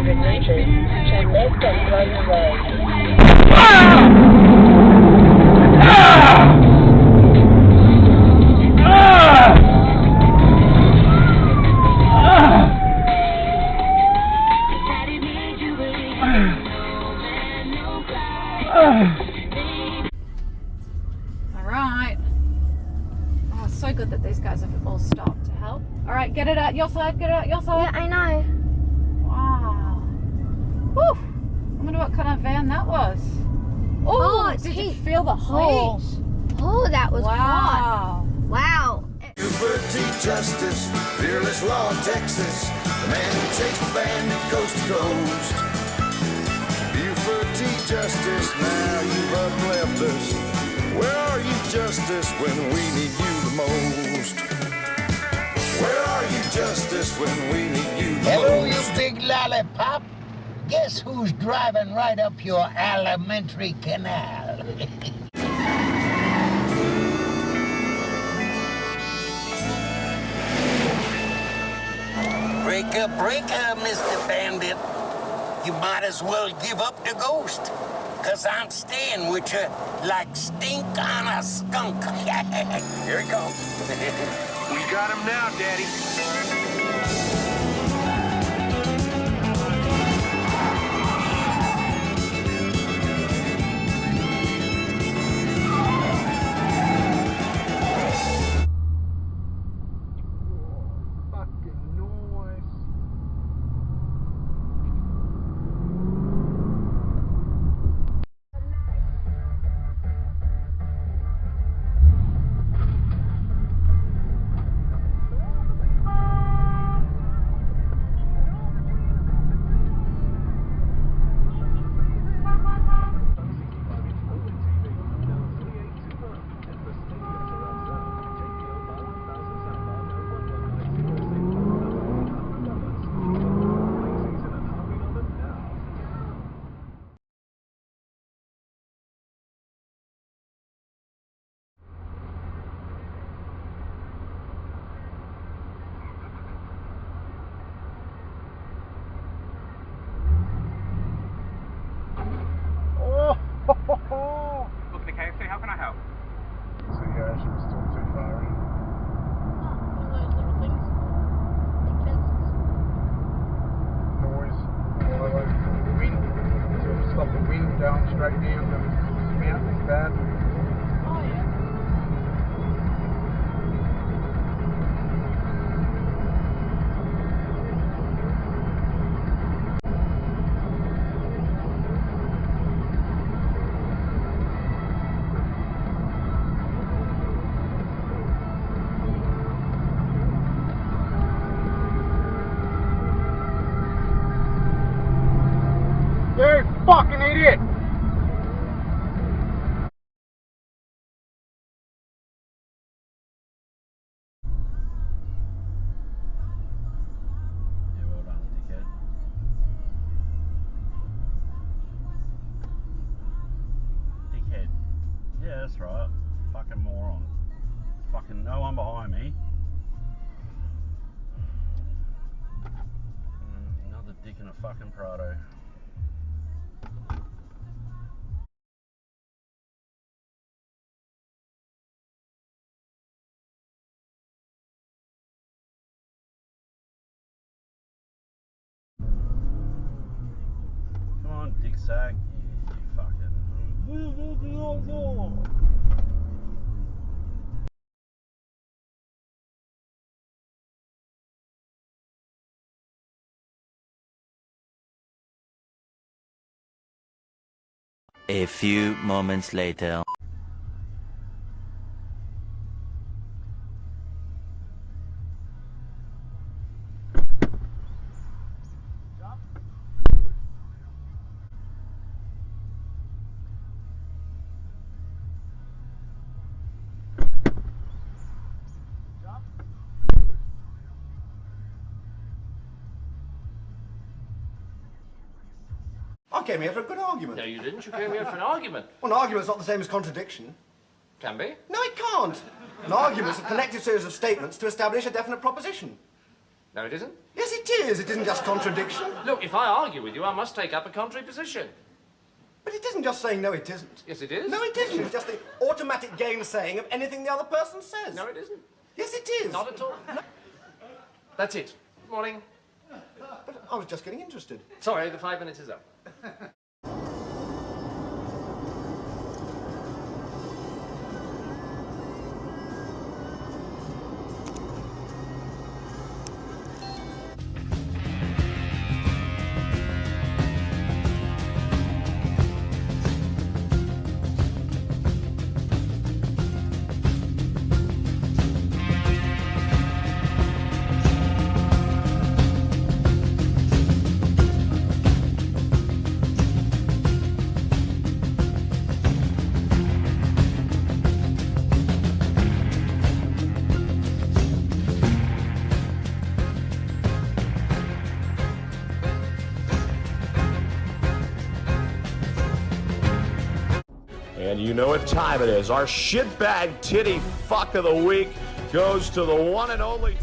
200 meters, turn left on Glen Road. Alright. Oh, it's so good that these guys have all stopped to help. Alright, get it out your side, get it out your side. Yeah, I know. Wow. Whew. I wonder what kind of van that was. Oh, it's did heat. you feel the Oh. heat? Oh, that was hot. Wow. Wow. Buford Justice, fearless law in Texas, the man who chased the bandit coast to coast. Buford Justice, now you've upleft us. Where are you, Justice, when we need you the most? Where are you, Justice, when we need you the Hello, most? you big lollipop. Guess who's driving right up your alimentary canal? Break up, Mr. Bandit. You might as well give up the ghost, 'cause I'm staying with you like stink on a skunk. Here he comes. We got him now, Daddy. Look, the KFC, how can I help? So yeah, she was still too far in. All those little things. Big fences. Noise, all those wind. So if you stop the wind going straight down the mountain, it's bad. Oh, yeah. You fucking idiot! Yeah, well done, dickhead. Dickhead. Yeah, that's right. Fucking moron. Fucking no one behind me. Another dick in a fucking Prado. Come on, dick sack. You fucking. A few moments later. I came here for a good argument. No, you didn't. You came here for an argument. Well, an argument's not the same as contradiction. Can be. No, it can't. An argument's a connected series of statements to establish a definite proposition. No, it isn't. Yes, it is. It isn't just contradiction. Look, if I argue with you, I must take up a contrary position. But it isn't just saying no, it isn't. Yes, it is. No, it isn't. It's just the automatic gainsaying of anything the other person says. No, it isn't. Yes, it is. Not at all. No. That's it. Morning. But I was just getting interested. Sorry, the 5 minutes is up. And you know what time it is. Our shitbag titty fuck of the week goes to the one and only...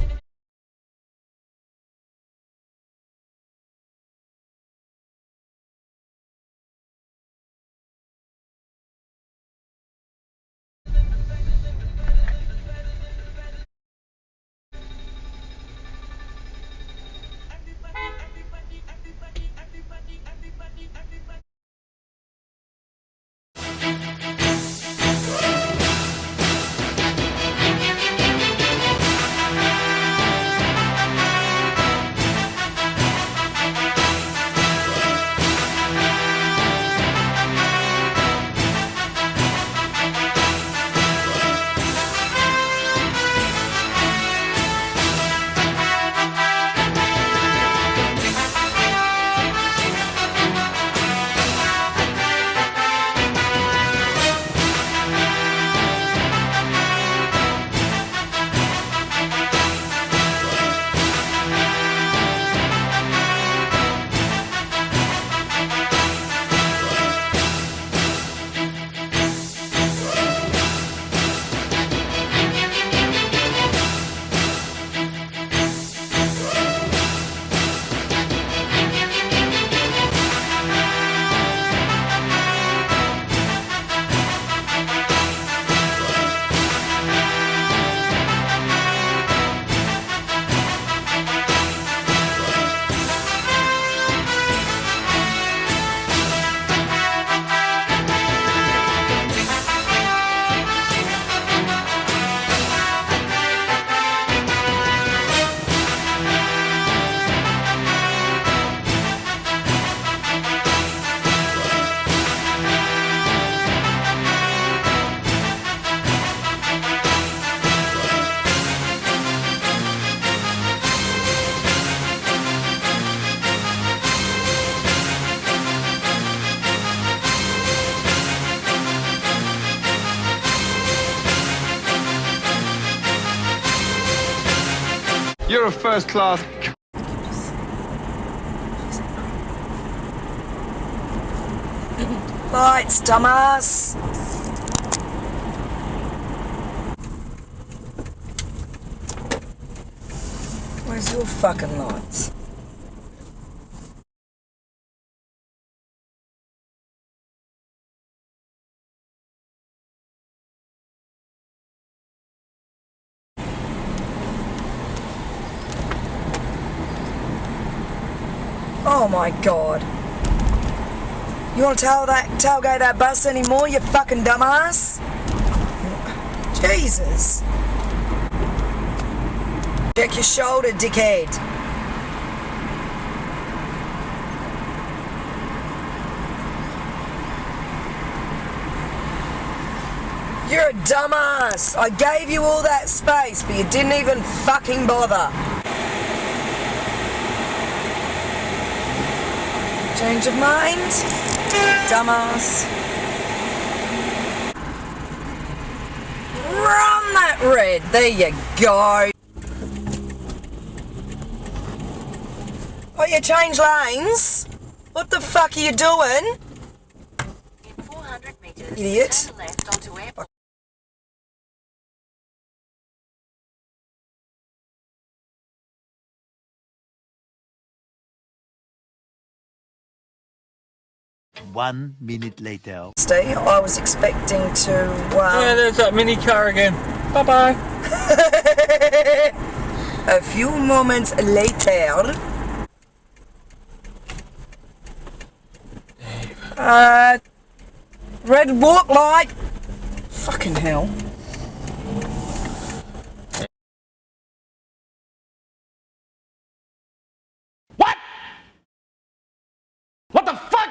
You're a first class. Lights, dumbass. Where's your fucking lights? Oh my god. You want to tailgate that bus anymore, you fucking dumbass? Jesus. Check your shoulder, dickhead. You're a dumbass. I gave you all that space, but you didn't even fucking bother. Change of mind? Dumbass. Run that red. There you go. Oh, you change lanes? What the fuck are you doing? In 400 meters, Idiot. turn left onto Airport. 1 minute later. Steve, I was expecting to. Yeah, there's that mini car again. Bye bye. A few moments later. Red walk light. Fucking hell. What? What the fuck?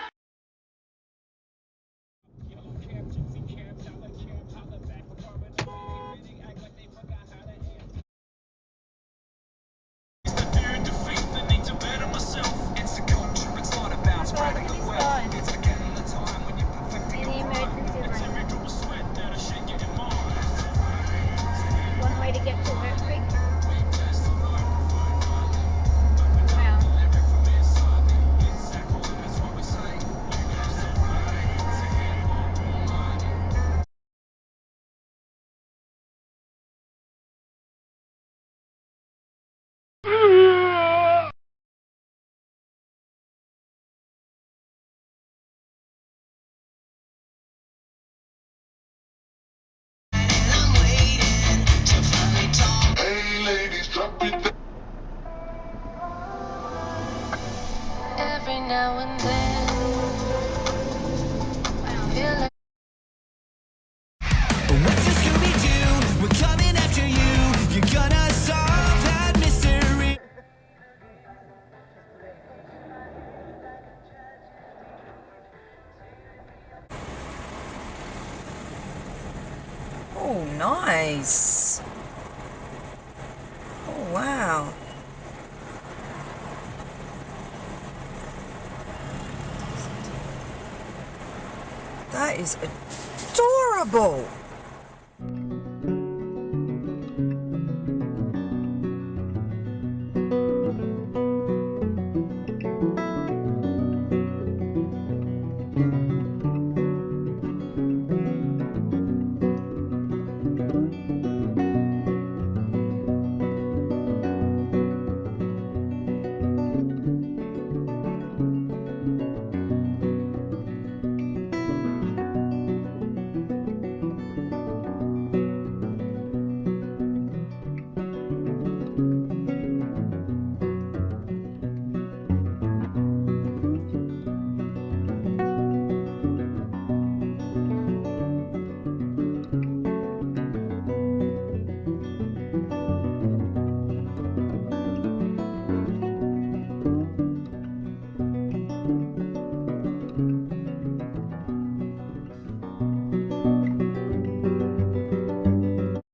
One way to get to work quick. Every now and then, I feel like What's your Scooby-Doo? We're coming after you. You're gonna solve that mystery. Oh, nice. Oh, wow. That is adorable.